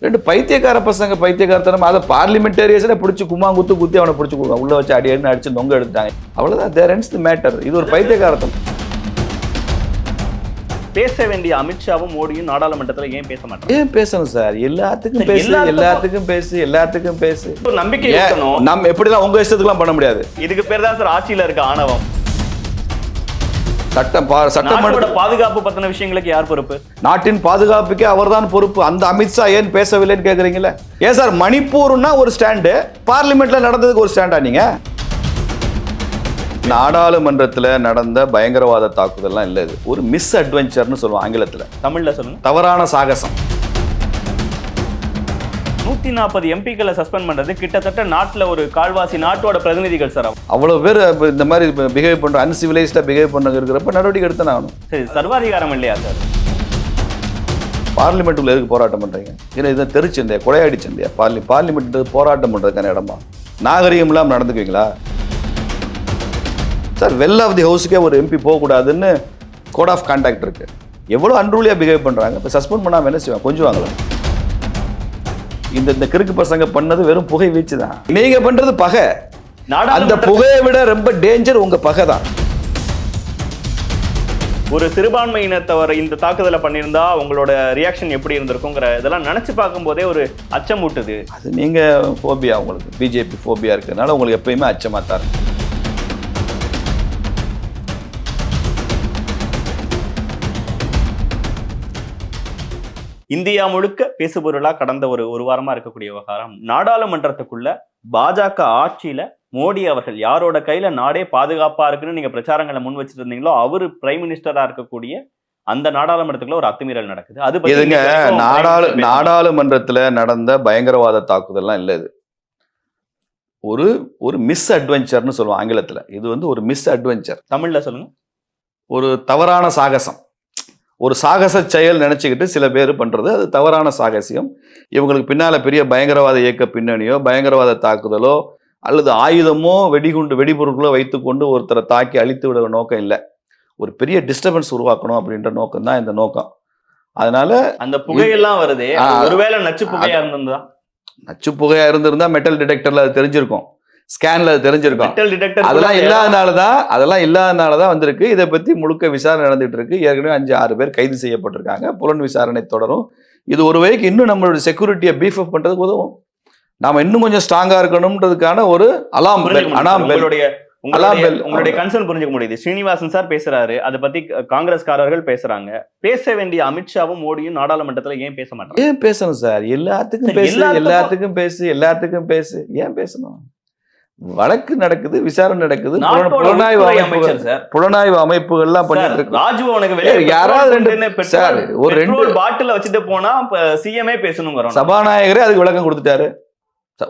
ரெண்டு பைத்தியக்கார பசங்க பைத்தியக்காரத்தனம் அதை பார்லிமெண்டேரியஸில் பிடிச்சி கும்மாங்குத்து குத்தி அவனை பிடிச்சி கொடுங்க உள்ள வச்சு அடி அடின்னு அடிச்சு நொங்க எடுத்தாங்க. அவ்வளோதான், தேர் எண்ட்ஸ் தி மேட்டர். இது ஒரு பைத்தியக்காரத்தனம். பேச வேண்டிய அமித்ஷாவும் மோடியும் நாடாளுமன்றத்தில் ஏன் பேச மாட்டாங்க? ஏன் பேசணும் சார்? எல்லாத்துக்கும் பேசு, எல்லாத்துக்கும் பேசு, எல்லாத்துக்கும் பேசு. ஒரு நம்பிக்கை இருக்கணும். நம்ம எப்படிலாம் உங்க இஷ்டத்துக்குலாம் பண்ண முடியாது. இதுக்கு பேர் தான் சார் ஆட்சியில இருக்க ஆணவம். சட்டமன்ற பாதுகாப்பு பத்தின விஷயங்களுக்கு யார் பொறுப்பு? நாட்டின் பாதுகாப்புக்கே அவர்தான் பொறுப்பு. அந்த அமித்ஷா ஏன் பேசவில்லைன்னு கேக்குறீங்களா? ஏன் சார் மணிப்பூர்னா ஒரு ஸ்டாண்டு, பார்லிமெண்ட்ல நடந்ததுக்கு ஒரு ஸ்டாண்டா நீங்க? நாடாளுமன்றத்தில் நடந்த பயங்கரவாத தாக்குதல்லாம் இல்லை, இது ஒரு மிஸ் அட்வென்ச்சர்னு சொல்லுவோம் ஆங்கிலத்தில். தமிழ்ல சொல்லுங்க. தவறான சாகசம். 140 எம்பிக்களை சஸ்பெண்ட் பண்றது கிட்டத்தட்ட நாட்டுல ஒரு கால்வாசி நாட்டோட பிரதிநிதிகள் சார். அவ்வளவு பேர் இந்த மாதிரி பிஹேவ் பண்ற அன்சிவிலைஸ்டா பிஹேவ் பண்ண இருக்கிறப்ப நடவடிக்கை எடுத்து ஆகணும். சரி, சர்வாதிகாரம் இல்லையா சார்? பார்லிமெண்ட்டுக்குள்ள எதுக்கு போராட்டம் பண்றீங்க? ஏன்னா இதை தெரிச்சுந்தியா, கொலையாடி சந்தியா? பார்லிமெண்ட் போராட்டம் பண்றதுக்கான இடமா? நாகரிகம் இல்லாமல் நடந்துக்குவீங்களா சார்? வெல் ஆஃப் தி ஹவுஸுக்கே ஒரு எம்பி போகக்கூடாதுன்னு கோட் ஆஃப் கான்டாக்ட் இருக்கு. எவ்வளோ அன்ரூலியாக பிஹேவ் பண்ணுறாங்க. இப்போ சஸ்பெண்ட் பண்ணாமல் என்ன செய்வாங்க? கொஞ்சம் வாங்கலாம். இந்த கிறுக்கு பசங்க பண்ணது வெறும் புகை வீச்சு தான். நீங்க பண்றது பகை. அந்த புகையை விட ரொம்ப டேஞ்சர் உங்க பகை தான். ஒரு சிறுபான்மையினத்தவர் இந்த தாக்குதலை பண்ணியிருந்தா உங்களோட ரியாக்ஷன் எப்படி இருந்திருக்குங்கிற இதெல்லாம் நினைச்சு பார்க்கும் போதே ஒரு அச்சம் ஊட்டுது. அது நீங்க ஃபோபியா, உங்களுக்கு பிஜேபி ஃபோபியா இருக்கிறதுனால உங்களுக்கு எப்பயுமே அச்சமா தான் இருக்கு. இந்தியா முழுக்க பேசுபொருளா கடந்த ஒரு வாரமா இருக்கக்கூடிய விவகாரம், நாடாளுமன்றத்துக்குள்ள பாஜக ஆட்சியில மோடி அவர்கள் யாரோட கையில நாடே பாதுகாப்பா இருக்குன்னு நீங்க பிரச்சாரங்களை முன் வச்சுட்டு இருந்தீங்களோ அவரு பிரைம் மினிஸ்டரா இருக்கக்கூடிய அந்த நாடாளுமன்றத்துக்குள்ள ஒரு அத்துமீறல் நடக்குது. அது நாடாளுமன்றத்துல நடந்த பயங்கரவாத தாக்குதல்லாம் இல்லை, இது ஒரு மிஸ் அட்வென்ச்சர்னு சொல்லுவோம் ஆங்கிலத்துல. இது ஒரு மிஸ் அட்வென்ச்சர். தமிழ்ல சொல்லுங்க. ஒரு தவறான சாகசம். ஒரு சாகச செயல் நினைச்சுக்கிட்டு சில பேர் பண்றது அது தவறான சாகசியம். இவங்களுக்கு பின்னால பெரிய பயங்கரவாத இயக்க பின்னணியோ பயங்கரவாத தாக்குதலோ அல்லது ஆயுதமோ வெடிபொருட்களோ வைத்துக்கொண்டு ஒருத்தரை தாக்கி அழித்து விட நோக்கம் இல்லை. ஒரு பெரிய டிஸ்டர்பன்ஸ் உருவாக்கணும் அப்படின்ற நோக்கம் தான் இந்த நோக்கம். அதனால அந்த புகையெல்லாம் வருது. ஒருவேளை நச்சு புகையா இருந்திருந்தா, நச்சு புகையா இருந்திருந்தா மெட்டல் டிடெக்டர்ல அது தெரிஞ்சிருக்கும், ஸ்கேன்ல அது தெரிஞ்சிருக்கும். அதெல்லாம் இல்லாதனாலதான் வந்திருக்கு. இதை பத்தி முழுக்க விசாரணை நடந்துட்டு இருக்கு. ஏற்கனவே 5-6 பேர் கைது செய்யப்பட்டிருக்காங்க. புலன் விசாரணை தொடரும். இது ஒரு வகைக்கு இன்னும் நம்மளுடைய செக்யூரிட்டியை பீஃப் அப் பண்றதுக்கு உதவும். நாம இன்னும் கொஞ்சம் ஸ்ட்ராங்கா இருக்கணும்ன்றதுக்கான ஒரு உங்களுடைய கன்சர்ன் புரிஞ்சுக்க முடியுது. ஸ்ரீனிவாசன் சார் பேசுறாரு, அதை பத்தி காங்கிரஸ்காரர்கள் பேசுறாங்க. பேச வேண்டிய அமித்ஷாவும் மோடியும் நாடாளுமன்றத்துல ஏன் பேச மாட்டாங்க? ஏன் பேசணும் சார்? எல்லாத்துக்கும் பேசு, எல்லாத்துக்கும் பேசு, எல்லாத்துக்கும் பேசு. ஏன் பேசணும்? வழக்கு நடக்குது, விசாரணை நடக்குது, புலனாய்வு அமைப்புகள்லாம் பண்ணிட்டு இருக்கு. ராஜ்பவனுக்கு ஒரு 2 பாட்டில் வச்சுட்டு போனா சிஎம்ஏ பேசணும். சபாநாயகரே அதுக்கு விளக்கம் கொடுத்துட்டாரு.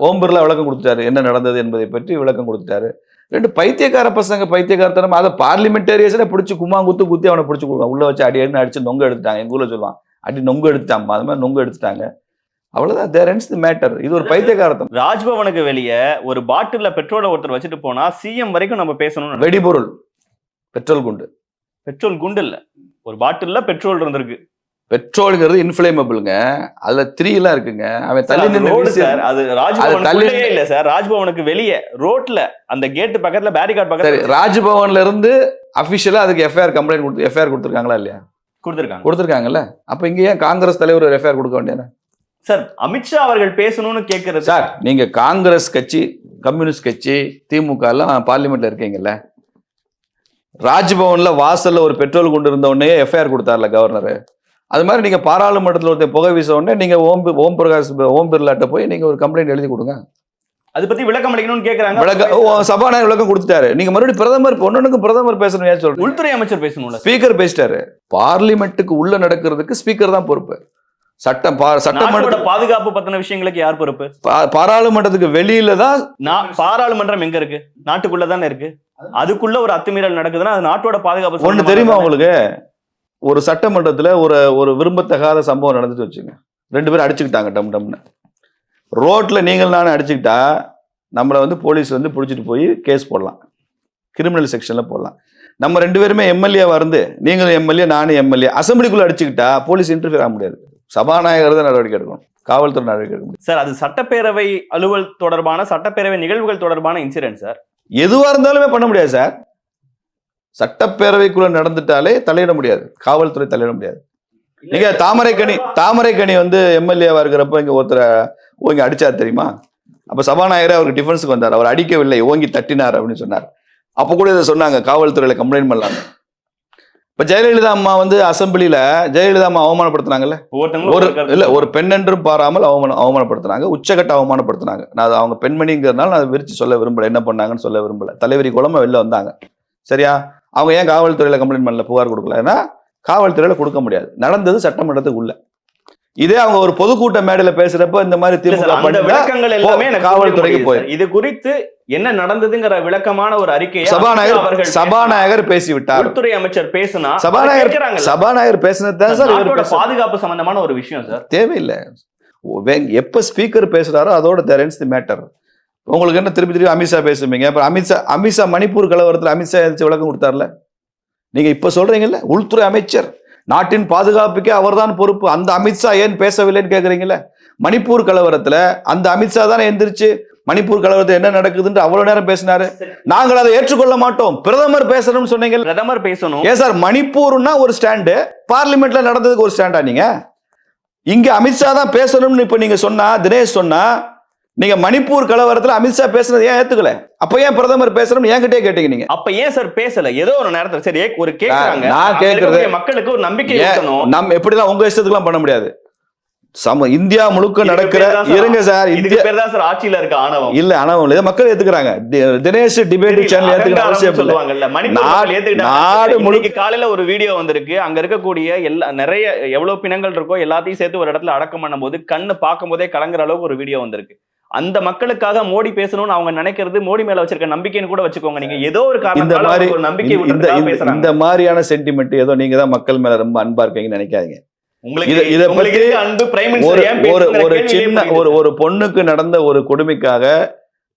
ஓம் பிர்லா விளக்கம் கொடுத்துட்டாரு, என்ன நடந்தது என்பதை பற்றி விளக்கம் கொடுத்துட்டாரு. 2 பைத்தியக்கார பசங்க பைத்தியக்காரத்தனம் அதை பார்லிமெண்டேரியஸில் பிடிச்சி கும்மாங்குத்து குத்தி அவனை பிடிச்சி கொடுங்க உள்ள வச்சு அடி அடின்னு அடிச்சு நொங்க எடுத்துட்டாங்க. எங்க ஊர்ல சொல்லுவான், அடி நொங்கு எடுத்துட்டாம்மா, அது மாதிரி நொங்கு எடுத்துட்டாங்க. அவ்வளவுதான், தேர் எண்ட்ஸ் தி மேட்டர். இது ஒரு பைத்தியக்காரத்தனம். ராஜ்பவனுக்கு வெளியே ஒரு பாட்டில்ல பெட்ரோலை ஒருத்தர் வச்சுட்டு போனா சிஎம் வரைக்கும் நம்ம பேசணும். வெடிபொருள், பெட்ரோல் குண்டு இல்ல, ஒரு பாட்டில்ல பெட்ரோல் இருந்திருக்கு. பெட்ரோலுங்கிறது இன்ஃப்ளேமபிள்ங்க. அதுல 3 எல்லாம் இருக்குங்க. அவன் தள்ளி நின்று சார், அது ராஜ்பவனுக்கு இல்ல சார், ராஜ்பவனுக்கு வெளியே ரோட்ல அந்த கேட் பக்கத்துல பேரிகார்ட் பக்கத்துல. ராஜ்பவன்ல இருந்து அபிஷியலா அதுக்கு எஃப்ஐஆர் கொடுத்துருக்காங்களா இல்லையா? கொடுத்துருக்காங்கல்ல. அப்ப இங்க ஏன் காங்கிரஸ் தலைவர் ஒரு எஃப்ஐஆர் கொடுக்க வேண்டியது சார்? அமித்ஷா அவர்கள் பேசணும்னு கேட்கறது சார். நீங்க காங்கிரஸ் கட்சி, கம்யூனிஸ்ட் கட்சி, திமுக எல்லாம் பார்லிமெண்ட்ல இருக்கீங்கல்ல. ராஜ்பவன்ல வாசல்ல ஒரு பெட்ரோல் கொண்டு இருந்த உடனே எஃப்ஐஆர் கொடுத்தார்ல கவர்னர். அது மாதிரி நீங்க பாராளுமன்றத்தில் ஒருத்தர் புகை வீச உடனே நீங்க ஓம் பிர்லாட்ட போய் நீங்க ஒரு கம்ப்ளைண்ட் எழுதி கொடுங்க. அதை பத்தி விளக்கம் அளிக்கணும்னு கேக்குறாங்க. சபாநாயகர் விளக்கம் கொடுத்துட்டாரு. நீங்க மறுபடியும் பிரதமர் பேசணும் ஏன் சொல்றீங்க? உள்துறை அமைச்சர் பேசணும். ஸ்பீக்கர் பேசிட்டாரு. பார்லிமெண்ட்டுக்கு உள்ள நடக்கிறதுக்கு ஸ்பீக்கர் தான் பொறுப்பு. சட்டமன்ற பாதுகாப்பு பத்தின விஷயங்களுக்கு யார் பொறுப்பு? பாராளுமன்றத்துக்கு வெளியில தான். பாராளுமன்றம் எங்க இருக்கு? நாட்டுக்குள்ளதானே இருக்கு. அதுக்குள்ள ஒரு அத்துமீறல் நடக்குதுன்னா அது நாட்டோட பாதுகாப்பு. ஒண்ணு தெரியுமா உங்களுக்கு? ஒரு சட்டமன்றத்துல ஒரு விரும்பத்தகாத சம்பவம் நடந்துட்டு வச்சுங்க. 2 பேரும் அடிச்சுக்கிட்டாங்க டம் டம்னு. ரோட்ல நீங்கள் நானும் அடிச்சுக்கிட்டா நம்மளை போலீஸ் பிடிச்சிட்டு போய் கேஸ் போடலாம், கிரிமினல் செக்ஷன்ல போடலாம். நம்ம 2 பேருமே எம்எல்ஏ வந்து, நீங்களும் எம்எல்ஏ நானும் எம்எல்ஏ, அசம்பிளிக்குள்ள அடிச்சுக்கிட்டா போலீஸ் இன்டர்ஃபியர் ஆக முடியாது. சபாநாயகர் தான் நடவடிக்கை எடுக்கணும், காவல்துறை நடவடிக்கை எடுக்கணும். சார் அது சட்டப்பேரவை அலுவல் தொடர்பான சட்டப்பேரவை நிகழ்வுகள் தொடர்பான இன்சிடென்ட் சார். எதுவா இருந்தாலுமே பண்ண முடியாது சார். சட்டப்பேரவைக்குள்ள நடந்துட்டாலே தலையிட முடியாது, காவல்துறை தலையிட முடியாது. நீங்க தாமரைக்கனி வந்து எம்எல்ஏவா இருக்கிறப்ப இங்க ஒருத்தரை ஓங்கி அடிச்சார் தெரியுமா? அப்ப சபாநாயகரே அவருக்கு டிஃபென்ஸுக்கு வந்தார். அவர் அடிக்கவில்லை, ஓங்கி தட்டினார் அப்படின்னு சொன்னார். அப்ப கூட இதை சொன்னாங்க, காவல்துறையில கம்ப்ளைண்ட் பண்ணலாங்க. இப்ப ஜெயலலிதா அம்மா வந்து அசம்பிளில ஜெயலலிதா அம்மா அவமானப்படுத்தினாங்கல்ல, ஒரு பெண் என்றும் பாராமல் அவமானப்படுத்தினாங்க, உச்சகட்ட அவமானப்படுத்தினாங்க. நான் அவங்க பெண்மணிங்கிறதுனால நான் விரிச்சு சொல்ல விரும்பல, என்ன பண்ணாங்கன்னு சொல்ல விரும்பல. தலைவரி குளமா வெளில வந்தாங்க, சரியா? அவங்க ஏன் காவல்துறையில கம்ப்ளைண்ட் பண்ணல, புகார் கொடுக்கல? ஏன்னா காவல்துறையில கொடுக்க முடியாது, நடந்தது சட்டமன்றத்துக்கு உள்ள. இதே அவங்க ஒரு பொதுக்கூட்ட மேடையில பேசுறப்ப இந்த மாதிரி விளக்கங்கள் எல்லாமே காவல்துறைக்கு போயிடும். இது குறித்து என்ன நடந்ததுங்கிற விளக்கமான ஒரு அறிக்கையை சபாநாயகர் பேசிவிட்டார். உள்துறை அமைச்சர் பேசினா சபாநாயகர் பேசினதுதான் சார் பாதுகாப்பு சம்பந்தமான ஒரு விஷயம் சார். தேவையில்லை, எப்ப ஸ்பீக்கர் பேசுறாரோ அதோட there ends the matter. உங்களுக்கு என்ன திருப்பி அமித்ஷா பேசுவீங்க? அப்புறம் அமித்ஷா மணிப்பூர் கலவரத்தில் அமித்ஷா எதிர்த்து விளக்கம் கொடுத்தார்ல. நீங்க இப்ப சொல்றீங்கல்ல, உள்துறை அமைச்சர், நாட்டின் பாதுகாப்புக்கே அவர்தான் பொறுப்பு, அந்த அமித்ஷா ஏன் பேசவில்லைன்னு கேக்குறீங்கல்ல. மணிப்பூர் கலவரத்துல அந்த அமித்ஷா தானே எந்திரிச்சு மணிப்பூர் கலவரத்தில் என்ன நடக்குதுன்னு அவ்வளவு நேரம் பேசினாரு. நாங்கள் அதை ஏற்றுக்கொள்ள மாட்டோம், பிரதமர் பேசணும்னு சொன்னீங்க. பிரதமர் பேசணும். ஏன் சார் மணிப்பூர்னா ஒரு ஸ்டாண்டு, பார்லிமெண்ட்ல நடந்ததுக்கு ஒரு ஸ்டாண்டா? நீங்க இங்க அமித்ஷா தான் பேசணும்னு இப்ப நீங்க சொன்னா, தினேஷ் சொன்னா, நீங்க மணிப்பூர் கலவரத்துல அமித்ஷா பேசுனது ஏன் ஏத்துக்கல? அப்ப ஏன் பிரதமர் பேசணும் என்கிட்டே கேட்டீங்க நீங்க? அப்ப ஏன் சார் பேசல? ஏதோ ஒரு நேரத்துல சரி ஒரு கேக்குறாங்க, நான் கேக்குறது மக்களுக்கு ஒரு நம்பிக்கை இருக்கணும். நம்ம எப்படிதான் உங்க இஷ்டத்துக்குலாம் பண்ண முடியாது. இந்தியா முழுக்க நடக்கிற இருங்க சார், இந்தியா பேர் தான் சார் ஆட்சியில இருக்க ஆணவம் இல்ல, ஆணவம் இல்ல, மக்கள் ஏத்துக்கிறாங்க. தினேஷ் டிபேட் சேனல் ஏத்துக்கிற அவசியம் சொல்லுவாங்கல்ல. நாடு முழுக்க காலையில ஒரு வீடியோ வந்திருக்கு, அங்க இருக்கக்கூடிய எல்லா நிறைய எவ்வளவு பிணங்கள் இருக்கோ எல்லாத்தையும் சேர்த்து ஒரு இடத்துல அடக்கம் பண்ணும்போது கண்ணு பார்க்கும் போதே கலங்குற அளவுக்கு ஒரு வீடியோ வந்திருக்கு. அந்த மக்களுக்காக மோடி பேசணும்னு அவங்க நினைக்கிறது மோடி மேல வச்சிருக்க நம்பிக்கைன்னு கூட வச்சுக்கோங்க. நீங்க ஏதோ ஒரு காரணத்தால ஒரு நம்பிக்கை இந்த மாதிரியான சென்டிமெண்ட் ஏதோ நீங்க தான் மக்கள் மேல ரொம்ப அன்பா இருக்கீங்கன்னு நினைக்காதீங்க. ஒரு பொண்ணுக்கு நடந்த ஒரு கொடுமைக்காக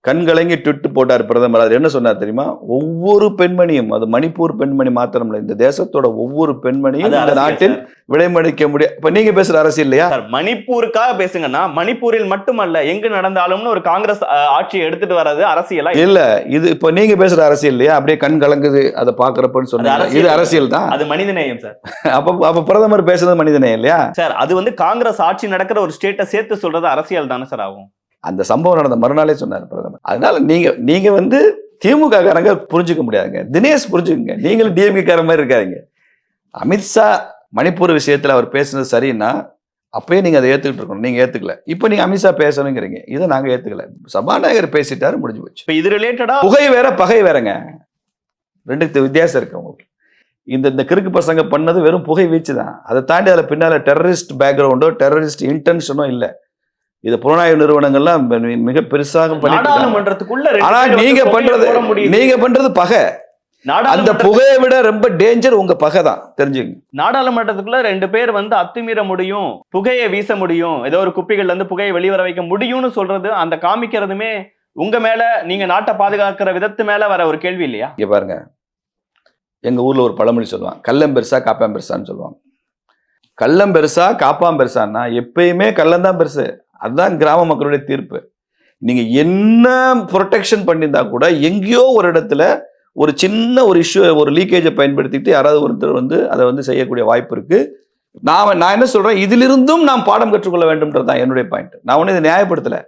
கண்கலங்கி ட்விட் போட்டார் பிரதமர். அது என்ன சொன்னார் தெரியுமா? ஒவ்வொரு பெண்மணியும், அது மணிப்பூர் பெண்மணி மாத்திரம் இல்ல, இந்த தேசத்தோட ஒவ்வொரு பெண்மணியும் இந்த நாட்டில் விடைமடிக்க முடியாது. இப்ப நீங்க பேசுற அரசியல் இல்லையா? மணிப்பூருக்காக பேசுங்கன்னா மணிப்பூரில் மட்டுமல்ல எங்கு நடந்தாலும்னு ஒரு காங்கிரஸ் ஆட்சியை எடுத்துட்டு வர்றது அரசியலா இல்ல. இது இப்ப நீங்க பேசுற அரசியல் இல்லையா? அப்படியே கண் கலங்குது அதை பாக்குறப்பன்னு சொன்னாங்க, இது அரசியல் தான், அது மனிதநேயம் சார். அப்ப பிரதமர் பேசுறது மனிதநேயம் இல்லையா சார்? அது வந்து காங்கிரஸ் ஆட்சி நடக்கிற ஒரு ஸ்டேட்டை சேர்த்து சொல்றது அரசியல் தானே சார் ஆகும். அந்த சம்பவம் நடந்த மறுநாளே சொன்னார் பிரதமர். அதனால நீங்க வந்து திமுக காரங்க புரிஞ்சுக்க முடியாதுங்க, தினேஷ் புரிஞ்சுக்கங்க, நீங்களும் டிஎம்கே கார மாதிரி இருக்காதீங்க. அமித்ஷா மணிப்பூர் விஷயத்துல அவர் பேசுனது சரின்னா அப்பயே நீங்க அதை ஏத்துக்கிட்டு இருக்கணும், நீங்க ஏத்துக்கல. இப்ப நீங்க அமித்ஷா பேசணுங்கிறீங்க, இதை நாங்க ஏத்துக்கல. சபாநாயகர் பேசிட்டாரு, முடிஞ்சு போச்சு. இப்ப இது ரிலேட்டடா புகை வேற பகை வேறங்க, ரெண்டுக்கு வித்தியாசம் இருக்கு உங்களுக்கு. இந்த கிறுக்கு பசங்க பண்ணது வெறும் புகை வீச்சு தான், அதை தாண்டி அதுல பின்னால டெரரிஸ்ட் பேக்ரவுண்டோ டெரரிஸ்ட் இன்டென்ஷனோ இல்லை. இது புலனாய்வு நிறுவனங்கள்லாம் மிக பெருசாக பண்ணிட்டு, ஆனா நீங்க பண்றது பகை. அந்த புகையை விட ரொம்ப டேஞ்சர் உங்க பகை தான், தெரிஞ்சுங்க. நாடாளுமன்றத்துக்குள்ள 2 பேர் வந்து அத்துமீற முடியும், புகையை வீச முடியும், ஏதோ ஒரு குப்பிகள்ல இருந்து புகையை வெளிவர வைக்க முடியும்னு சொல்றது, அந்த காமிக்கிறதுமே உங்க மேல, நீங்க நாட்டை பாதுகாக்கிற விதத்து மேல வர ஒரு கேள்வி இல்லையா? இங்க பாருங்க, எங்க ஊர்ல ஒரு பழமொழி சொல்லுவாங்க, கள்ளம் பெருசா காப்பாம் பெருசான்னு சொல்லுவாங்க. கள்ளம் பெருசா காப்பாம் பெருசான்னா எப்பயுமே கள்ளம் தான் பெருசு. அதுதான் கிராம மக்களுடைய தீர்ப்பு. நீங்க என்ன ப்ரொடெக்ஷன் பண்ணியிருந்தா கூட எங்கேயோ ஒரு இடத்துல ஒரு சின்ன ஒரு இஷ்யூ, ஒரு லீக்கேஜை பயன்படுத்திட்டு யாராவது ஒருத்தர் வந்து அதை வந்து செய்யக்கூடிய வாய்ப்பு இருக்கு. நான் என்ன சொல்றேன், இதிலிருந்தும் நாம் பாடம் கற்றுக்கொள்ள வேண்டும்ன்றது தான் என்னுடைய பாயிண்ட். நான் ஒன்னும் இதை நியாயப்படுத்தல.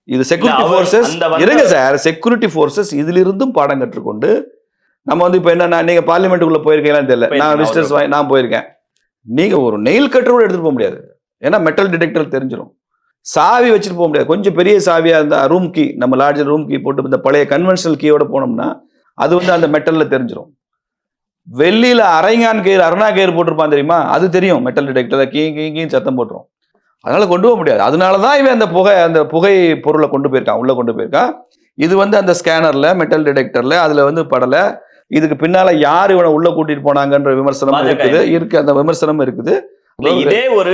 இது செக்யூரிட்டி ஃபோர்ஸஸ் இருங்க சார், செக்யூரிட்டி ஃபோர்ஸஸ் இதிலிருந்தும் பாடம் கற்றுக்கொண்டு நம்ம வந்து இப்ப என்ன, நீங்க பார்லிமெண்ட்டுக்குள்ள போயிருக்கீங்களான்னு தெரியல, நான் விசிட்டர்ஸ் நான் போயிருக்கேன். நீங்க ஒரு நெயில் கட்டர் கூட எடுத்துட்டு போக முடியாது, ஏன்னா மெட்டல் டிடெக்டர் தெரிஞ்சிடும். சாவி வச்சுட்டு போக முடியாது, கொஞ்சம் பெரிய சாவியா இருந்தா ரூம் கீ, நம்ம லார்ஜர் ரூம் கீ போட்டு இந்த பழைய கன்வென்ஷனல் கீயோட போனோம்னா அது வந்து அந்த மெட்டல்ல தெரிஞ்சிடும். வெள்ளியில அரைஞான் கயிறு அருணா கயிறு போட்டிருப்பான் தெரியுமா, அது தெரியும் மெட்டல் டிடெக்டர்ல கீ சத்தம் போட்டுரும். அதனால கொண்டு போக முடியாது. அதனாலதான் இவன் அந்த புகை பொருளை கொண்டு போயிருக்கான், உள்ள கொண்டு போயிருக்கான். இது வந்து அந்த ஸ்கேனர்ல மெட்டல் டிடெக்டர்ல அதுல வந்து படல. இதுக்கு பின்னால யார் இவனை உள்ள கூட்டிட்டு போனாங்கன்ற விமர்சனம் இருக்கு, அந்த விமர்சனம் இருக்குது. இதே ஒரு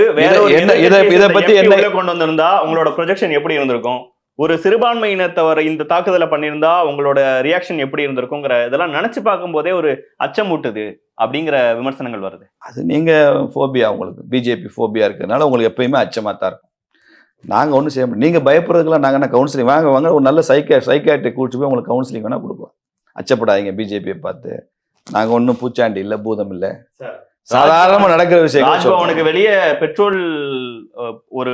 இதை பத்தி என்ன கொண்டு வந்திருந்தா உங்களோட ப்ரொஜெக்ஷன் எப்படி இருந்திருக்கும்? ஒரு சிறுபான்மையினத்தவர் இந்த தாக்குதலை பண்ணியிருந்தா உங்களோட ரியாக்ஷன் எப்படி இருந்திருக்குங்கிற இதெல்லாம் நினைச்சு பார்க்கும் போதே ஒரு அச்சமூட்டுது. அப்படிங்கிற விமர்சனங்கள் வருது. அது நீங்க ஃபோபியா, உங்களுக்கு பிஜேபி ஃபோபியா இருக்கிறதுனால உங்களுக்கு எப்பயுமே அச்சமா தான் இருக்கும். நாங்க ஒன்றும் செய்ய முடியும். நீங்க பயப்படுறதுக்குலாம் நாங்க என்ன கவுன்சிலிங் வாங்க வாங்க, ஒரு நல்ல சைக்காட்ரிக் கூட்டிட்டு போய் உங்களுக்கு கவுன்சிலிங் வேணா கொடுப்போம். அச்சப்படாதீங்க பிஜேபியை பார்த்து. நாங்க ஒன்றும் பூச்சாண்டி இல்லை, பூதம் இல்லை, சாதாரணமா நடக்கிற விஷயம். ராஜ்பவனுக்கு வெளியே பெட்ரோல் ஒரு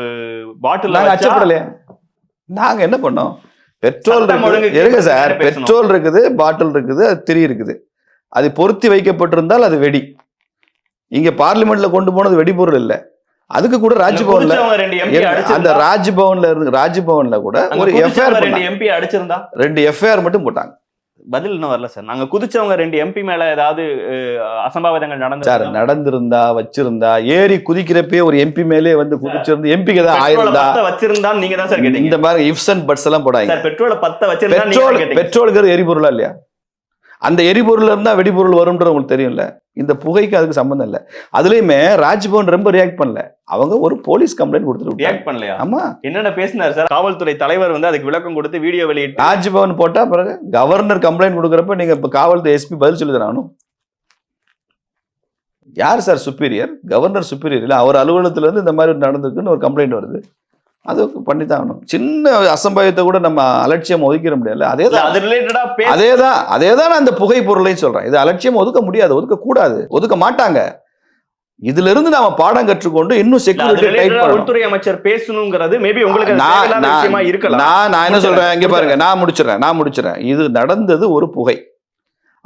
பாட்டில் நாங்க அச்சப்படலையா? நாங்க என்ன பண்ணோம்? பெட்ரோல் இருக்கு சார், பெட்ரோல் இருக்குது, பாட்டில் இருக்குது, அது திரி இருக்குது. அது பொருத்தி வைக்கப்பட்டிருந்தால் அது வெடி. இங்க பார்லிமெண்ட்ல கொண்டு போனது வெடிபொருள் இல்ல. அதுக்கு கூட ராஜ்பவன்ல, அந்த ராஜ்பவன்ல கூட ஒரு எஃப்ஐஆர், 2 எஃப்ஐஆர் மட்டும் போட்டாங்க. பதில் இன்னும் வரல சார். நாங்க குதிச்சவங்க 2 எம்பி மேல ஏதாவது அசம்பாவிதங்கள் நடந்திருந்தா வச்சிருந்தா, ஏறி குதிக்கிறப்பே ஒரு எம்பி மேலே வந்து குதிச்சிருந்து எம்பிக்கு தான் ஆயிருந்தா வச்சிருந்தா நீங்க தான் சார் கேட்டீங்க. இந்த மாதிரி இஃப்ஸ் அண்ட் பட்ஸ் எல்லாம் போடாங்க. பெட்ரோலை 10 வச்சிருந்தா பெட்ரோலுக்கு எரிபொருளா இல்லையா? அந்த எரிபொருள் இருந்தா வெடிபொருள் வரும்ன்றது உங்களுக்கு தெரியும்ல. இந்த புகைக்கு அதுக்கு சம்பந்தம் இல்லை. அதுலயுமே ராஜ்பவன் ரொம்ப ரியாக்ட் பண்ணல. அவங்க ஒரு போலீஸ் கம்ப்ளைண்ட் கொடுத்துட்டு ரியாக்ட் பண்ணலையா? ஆமா, என்னென்ன பேசினார் சார்? காவல்துறை தலைவர் வந்து அதுக்கு விளக்கம் கொடுத்து வீடியோ வெளியிட்டு ராஜ்பவன் போட்டா பிறகு கவர்னர் கம்ப்ளைண்ட் கொடுக்குறப்ப நீங்க இப்ப காவல்துறை எஸ்பி பதில் சொல்லி தரணும். யார் சார் சுப்பீரியர்? கவர்னர் சுப்பீரியர் இல்ல. அவர் அலுவலகத்துல இருந்து இந்த மாதிரி நடந்திருக்குன்னு ஒரு கம்ப்ளைண்ட் வருது, அது பண்ணித்தான் ஆகணும். சின்ன அசம்பாவியத்தை கூட நம்ம அலட்சியம் ஒதுக்கிட முடியல. அதேதான் அந்த புகை பொருளையும் சொல்றேன். இது அலட்சியம் ஒதுக்க முடியாது, ஒதுக்க கூடாது, ஒதுக்க மாட்டாங்க. இதுல இருந்து நாம பாடம் கற்றுக்கொண்டு இன்னும் செக்யூரிட்டி டைட் பண்ணணும். உள்துறை அமைச்சர் பேசணுங்கிறது மேபி உங்களுக்கு இருக்கலாம். நான் என்ன சொல்றேன், இங்க பாருங்க, நான் முடிச்சிடறேன். இது நடந்தது ஒரு புகை.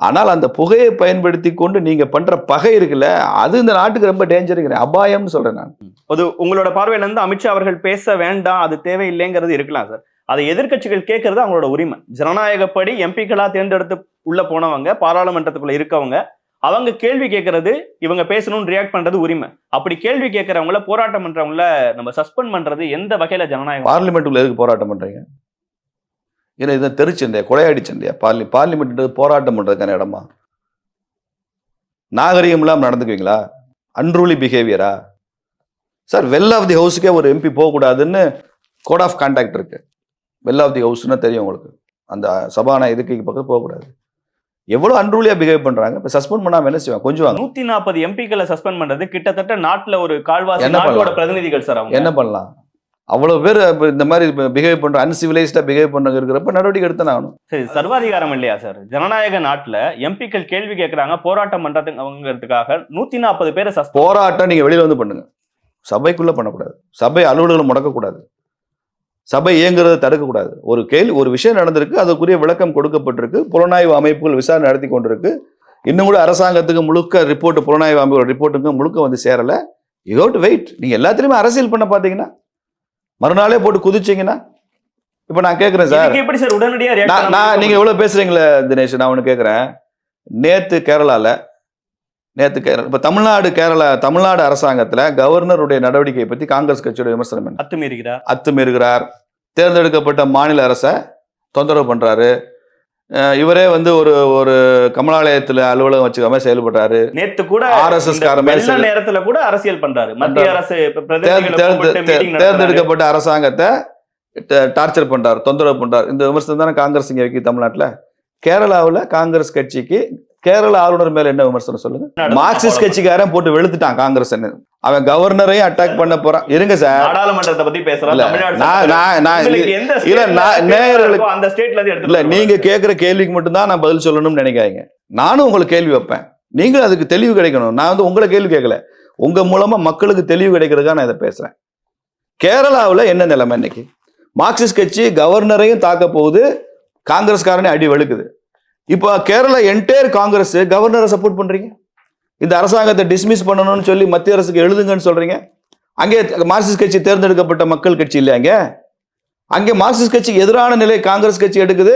ஆனால் அந்த புகையை பயன்படுத்தி கொண்டு நீங்க பண்ற பகை இருக்குல்ல, அது இந்த நாட்டுக்கு ரொம்ப டேஞ்சருங்கிற அபாயம்னு சொல்றேன் நான். அது உங்களோட பார்வையில இருந்து அமித்ஷா அவர்கள் பேச வேண்டாம், அது தேவையில்லைங்கிறது இருக்கலாம் சார். அதை எதிர்கட்சிகள் கேட்கறது அவங்களோட உரிமை. ஜனநாயகப்படி எம்பிக்களா தேர்ந்தெடுத்து உள்ள போனவங்க, பாராளுமன்றத்துக்குள்ள இருக்கவங்க, அவங்க கேள்வி கேட்கறது, இவங்க பேசணும்னு ரியாக்ட் பண்றது உரிமை. அப்படி கேள்வி கேட்கறவங்கள, போராட்டம் பண்றவங்கள நம்ம சஸ்பெண்ட் பண்றது எந்த வகையில ஜனநாயகம்? பார்லிமெண்ட்டுக்குள்ள எதுக்கு போராட்டம் பண்றீங்க? ஏன்னா இதை தெரிச்சண்டையா, கொலையாடி சண்டையா? பார்லிமெண்ட் போராட்டம் பண்றதுக்கான இடமா? நாகரிகம் இல்லாம நடந்துக்குவீங்களா? அன்ரூலி பிஹேவியரா சார்? வெல் ஆஃப் தி ஹவுஸுக்கே ஒரு எம்பி போகக்கூடாதுன்னு கோட் ஆஃப் கான்டாக்ட் இருக்கு. வெல் ஆஃப் தி ஹவுஸ்னா தெரியும் உங்களுக்கு. அந்த சபானா இதுக்கு பக்கம் போகக்கூடாது. எவ்வளவு அன்ரூலியா பிஹேவ் பண்றாங்க. இப்ப சஸ்பெண்ட் பண்ணாம என்ன செய்வாங்க? கொஞ்சம் 140 எம்பிக்களை சஸ்பெண்ட் பண்றது கிட்டத்தட்ட நாட்டுல ஒரு கால்வாசி நாட்டோட பிரதிநிதிகள் சார். அவங்க என்ன பண்ணலாம்? அவ்வளவு பேர் இந்த மாதிரி பிஹேவ் பண்ற, அன்சிவிலைஸ்டா பிஹேவ் பண்ண இருக்கிறப்ப நடவடிக்கை எடுத்து ஆகணும். சரி, சர்வாதிகாரம் இல்லையா சார்? ஜனநாயக நாட்டுல எம்பிக்கள் கேள்வி கேட்கறாங்க, போராட்டம் பண்றதுக்காக 140 பேரை போராட்டம் நீங்க வெளியில வந்து பண்ணுங்க, சபைக்குள்ள பண்ணக்கூடாது, சபை அலுவலகம் முடக்கக்கூடாது, சபை இயங்குறதை தடுக்கக்கூடாது. ஒரு விஷயம் நடந்திருக்கு, அதுக்குரிய விளக்கம் கொடுக்கப்பட்டிருக்கு, புலனாய்வு அமைப்புகள் விசாரணை நடத்தி கொண்டிருக்கு. இன்னும் கூட அரசாங்கத்துக்கு முழுக்க ரிப்போர்ட், புலனாய்வு அமைப்பு ரிப்போர்ட்டுக்கு முழுக்க வந்து சேரல. You have to wait. நீங்க எல்லாத்துலயுமே அரசியல் பண்ண பாத்தீங்கன்னா, மறுநாளே போட்டு குதிச்சிங்கன்னா, இப்ப நான் கேட்கிறேன் சார், எப்படி சார் உடனடியா நீங்க எவ்வளவு பேசுறீங்களே தினேஷ், நான் ஒண்ணு கேட்கிறேன். நேத்து கேரளால, இப்ப தமிழ்நாடு அரசாங்கத்துல கவர்னருடைய நடவடிக்கையை பத்தி காங்கிரஸ் கட்சியோட விமர்சனம் என்ன? அத்துமீறுகிறார், தேர்ந்தெடுக்கப்பட்ட மாநில அரசை தொந்தரவு பண்றாரு, இவரே வந்து ஒரு கமலாலயத்துல அலுவலகம் வச்சுக்காம செயல்படுறாரு. நேத்து கூட RSS நேரத்துல கூட அரசியல் பண்றாரு. மத்திய அரசு தேர்ந்தெடுக்கப்பட்ட அரசாங்கத்தை டார்ச்சர் பண்றாரு, தொந்தரவு பண்றாரு. இந்த விமர்சனம் தானே காங்கிரஸ் இங்க வைக்க தமிழ்நாட்டுல. கேரளாவில் காங்கிரஸ் கட்சிக்கு கேரள ஆளுநர் மேல என்ன விமர்சனம் சொல்லுங்க? மார்க்சிஸ்ட் கட்சிக்காரன் போட்டு வெளுத்துட்டான் காங்கிரஸ். அவன் கவர்னரையும் அட்டாக் பண்ண போறான். இருங்க சார், நாடாளுமன்றத்தை பத்தி பேசலாம். இல்ல, நீங்க கேட்கிற கேள்விக்கு மட்டும்தான் நான் பதில் சொல்லணும்னு நினைக்காதீங்க. நானும் உங்களுக்கு கேள்வி வைப்பேன், நீங்களும் அதுக்கு தெளிவு கிடைக்கணும். நான் வந்து உங்களை கேள்வி கேட்கல, உங்க மூலமா மக்களுக்கு தெளிவு கிடைக்கிறதுக்காக நான் இதை பேசுறேன். கேரளாவில் என்ன நிலைமை இன்னைக்கு? மார்க்சிஸ்ட் கட்சி கவர்னரையும் தாக்க போகுது, காங்கிரஸ்காரனே அடி வெளுக்குது. இப்போ கேரளா என்டையர் காங்கிரஸ் கவர்னரை சப்போர்ட் பண்றீங்க. இந்த அரசாங்கத்தை டிஸ்மிஸ் பண்ணணும்னு சொல்லி மத்திய அரசுக்கு எழுதுங்கன்னு சொல்றீங்க. அங்கே மார்க்சிஸ்ட் கட்சி தேர்ந்தெடுக்கப்பட்ட மக்கள் கட்சி இல்லை, அங்கே மார்க்சிஸ்ட் கட்சிக்கு எதிரான நிலை காங்கிரஸ் கட்சி எடுக்குது.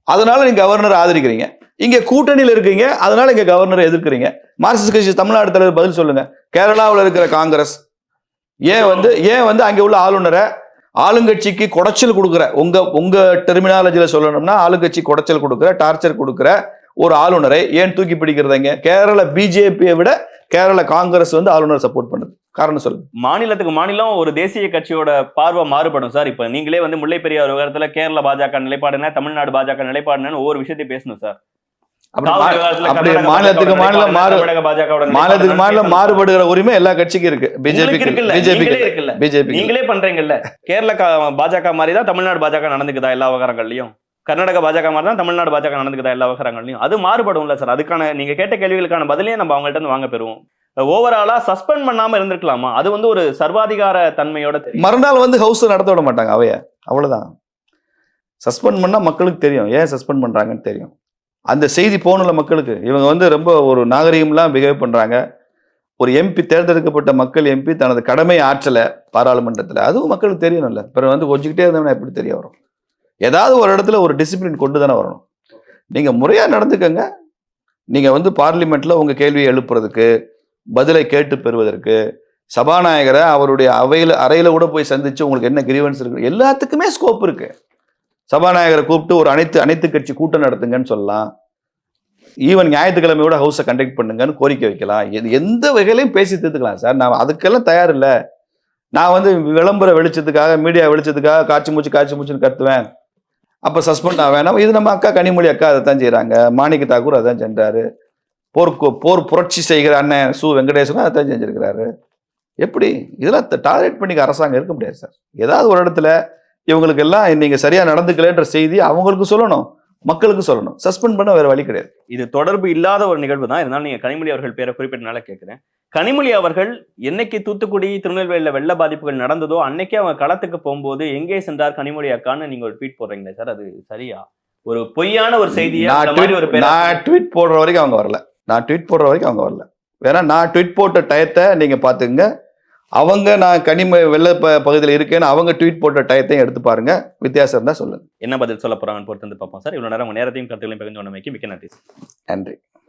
அதனால நீங்க கவர்னரை ஆதரிக்கிறீங்க. இங்க கூட்டணியில் இருக்கீங்க, அதனால இங்க கவர்னரை எதிர்க்கிறீங்க. மார்க்சிஸ்ட் கட்சி தமிழ்நாடு தலைவர் பதில் சொல்லுங்க. கேரளாவில் இருக்கிற காங்கிரஸ் ஏன் வந்து அங்கே உள்ள ஆளுநரை, ஆளுங்கட்சிக்கு குடைச்சல் கொடுக்குற, உங்க டெர்மினாலஜியில சொல்லணும்னா ஆளுங்கட்சி குடைச்சல் கொடுக்குற, டார்ச்சர் கொடுக்குற ஒரு ஆளுநரை ஏன் தூக்கி பிடிக்கிறதுங்க? கேரள பிஜேபியை விட கேரள காங்கிரஸ் வந்து ஆளுநர் சப்போர்ட் பண்ணுது. காரணம் சொல்லுங்க. மாநிலத்துக்கு மாநிலம் ஒரு தேசிய கட்சியோட பார்வை மாறுபடும் சார். இப்ப நீங்களே வந்து முல்லை பெரியார் விவகாரத்துல கேரள பாஜக நிலைப்பாடுனா, தமிழ்நாடு பாஜக நிலைப்பாடுன்னு ஒவ்வொரு விஷயத்தையும் பேசணும் சார். அப்படி காவிரி விவகாரத்துல அப்படி கர்நாடக மாநிலத்துக்கு பாஜகவோட மாநிலம் நிலைப்பாடு, தமிழக பாஜகவோட நிலைப்பாடு மாநிலத்துக்கு மாநிலம் மாறுபடுகிற உரிமை எல்லா கட்சிக்கும் இருக்கு. உங்களுக்கு இருக்குல்ல, நீங்களே இருக்குல்ல. பிஜேபி நீங்களே பண்றீங்கல்ல. கேரள பாஜக மாதிரி தான் தமிழ்நாடு பாஜக நடந்துக்குதா எல்லா விவகாரங்கள்லயும்? கர்நாடக பாஜக மாதிரி தான் தமிழ்நாடு பாஜக நடந்துக்குதா எல்லா விவகாரங்கள்லயும்? அது மாறுபடும்ல சார். அதுக்கான நீங்க கேட்ட கேள்விகளுக்கான பதிலையே நம்ம அவங்கள்ட்ட இருந்து வாங்க பெறுவோம். ஓவராலா சஸ்பெண்ட் பண்ணாம இருந்திருக்கலாமா? அது வந்து ஒரு சர்வாதிகார தன்மையோட தெரியும். மறுநாள் வந்து ஹவுஸ் நடத்த விட மாட்டாங்க அவைய, அவ்வளவுதான். சஸ்பெண்ட் பண்ணா மக்களுக்கு தெரியும் ஏன் சஸ்பெண்ட் பண்றாங்கன்னு தெரியும். அந்த செய்தி போகணும்ல மக்களுக்கு. இவங்க வந்து ரொம்ப ஒரு நாகரிகம்லாம் பிஹேவ் பண்றாங்க. ஒரு எம்பி, தேர்ந்தெடுக்கப்பட்ட மக்கள் எம்பி தனது கடமை ஆற்றலை பாராளுமன்றத்தில், அதுவும் மக்களுக்கு தெரியணும்ல. பிறகு வந்து கொஞ்சிக்கிட்டே இருந்தவனா எப்படி தெரிய வரும்? ஏதாவது ஒரு இடத்துல ஒரு டிசிப்ளின் கொண்டு தானே வரணும். நீங்க முறையா நடந்துக்கங்க. நீங்க வந்து பார்லிமெண்ட்ல உங்க கேள்வியை எழுப்புறதுக்கு, பதிலை கேட்டு பெறுவதற்கு, சபாநாயகரை அவருடைய அறையில கூட போய் சந்திச்சு உங்களுக்கு என்ன கிரீவன்ஸ் இருக்கு, எல்லாத்துக்குமே ஸ்கோப் இருக்கு. சபாநாயகரை கூப்பிட்டு ஒரு அனைத்து கட்சி கூட்டம் நடத்துங்கன்னு சொல்லலாம். ஈவன் ஞாயிற்றுக்கிழமையோட ஹவுஸை கண்டக்ட் பண்ணுங்கன்னு கோரிக்கை வைக்கலாம். எந்த வகையிலையும் பேசி தீர்த்துக்கலாம் சார். நான் அதுக்கெல்லாம் தயார் இல்லை. நான் வந்து விளம்பர வெளிச்சத்துக்காக, மீடியா வெளிச்சத்துக்காக காய்ச்சி மூச்சுன்னு கத்துவேன், அப்ப சஸ்பெண்ட் ஆவேன். இது நம்ம அக்கா கனிமொழி அக்கா அதை தான் செய்யறாங்க. மாணிக்க தாக்கூர் அதான் சென்றாரு. போர் புரட்சி செய்கிற அண்ணன் சு வெங்கடேசனும் அதை தான் செஞ்சிருக்கிறாரு. எப்படி இதெல்லாம் டாலரேட் பண்ணிக்க அரசாங்கம் இருக்க முடியாது சார். ஏதாவது ஒரு இடத்துல இவங்களுக்கு எல்லாம் நீங்க சரியா நடந்துக்கலன்ற செய்தி அவங்களுக்கு சொல்லணும், மக்களுக்கு சொல்லணும். சஸ்பெண்ட் பண்ண வேற வழி கிடையாது. இது தொடர்பு இல்லாத ஒரு நிகழ்வு தான். இருந்தாலும் நீங்க கனிமொழி அவர்கள் பேரை குறிப்பிட்டனால கேட்கிறேன். கனிமொழி அவர்கள் என்னைக்கு தூத்துக்குடி, திருநெல்வேலியில வெள்ள பாதிப்புகள் நடந்ததோ அன்னைக்கே அவங்க களத்துக்கு போகும்போது எங்கே சென்றார் கனிமொழி அக்கான்னு நீங்க ஒரு ட்வீட் போடுறீங்களே சார், அது சரியா? ஒரு பொய்யான ஒரு செய்தியை நான் ட்வீட் போடுற வரைக்கும் அவங்க வரல. வேணா நான் ட்வீட் போட்ட டயத்தை நீங்க பாத்துங்க. அவங்க நான் வெள்ள பகுதியில் இருக்கேன்னு அவங்க ட்வீட் போட்ட டயத்தையும் எடுத்து பாருங்க. வித்தியாசம் இருந்தா சொல்லுங்க. என்ன பதில் சொல்ல போறாங்கன்னு பொறுத்து வந்து பார்ப்போம் சார். இவ்வளவு நேரம் உங்க நேரத்தையும் கருத்துக்களையும் பகிர்ந்து கொண்டமைக்கு மிக்க நன்றி. நன்றி.